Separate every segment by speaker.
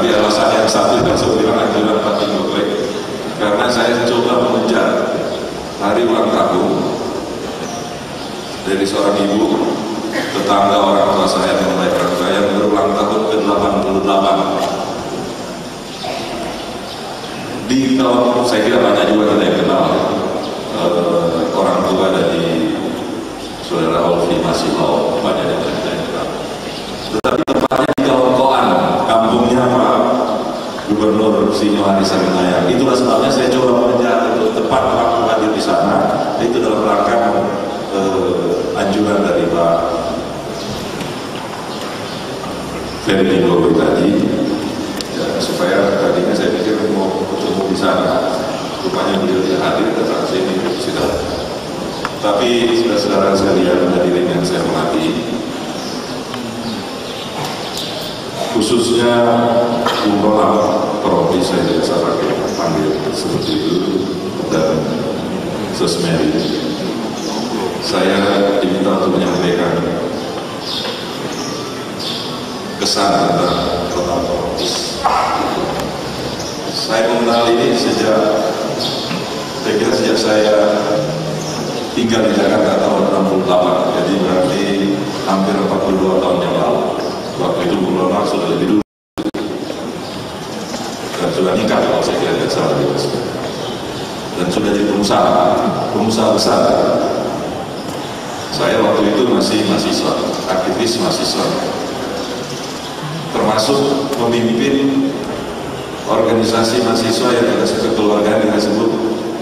Speaker 1: Tapi alasan yang satu yang saya bilang adalah Pak Jokowi, karena saya coba mengejar hari ulang tahun dari seorang ibu tetangga orang tua saya yang melahirkan saya yang berulang tahun ke-88. Di tahun saya kira banyak juga kita yang kenal orang tua dari saudara Olvi masih mau banyak yang kita kenal. Tetapi tempatnya di Kawan-Koan, kampungnya Pak Gubernur Sinyo Hari Saminaya. Itulah sebabnya saya coba mengejar untuk tepat waktu hadir di sana. Itu dalam rangka anjuran dari Pak Ferry Jokowi tadi, ya, supaya tadinya saya pikir mau ketemu di sana, rupanya beliau tidak hadir datang ke sini sudah. Tapi saudara-saudara sekalian hadirin yang saya hormati, khususnya umroh Profi, saya tidak salah panggil seperti itu, dan Sesmeri, saya diminta untuk menyampaikan kesan tentang kota Profi. Saya mengenal ini sejak saya tinggal di Jakarta tahun 68, jadi berarti hampir 42 tahun yang lalu. Waktu itu Bung Donald sudah lebih dulu dan sudah nikah kalau saya kira tidak salah, dan sudah jadi pengusaha besar. Saya waktu itu masih mahasiswa, aktivis mahasiswa, termasuk memimpin organisasi mahasiswa yang ada sekeluargaan yang disebut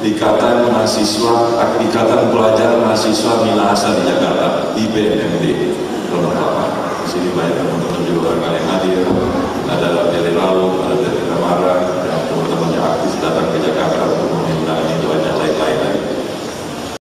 Speaker 1: Ikatan Mahasiswa, Ikatan Pelajar Mahasiswa Minahasa di Jakarta, IPMD. Di sini banyak teman-teman juga barangkali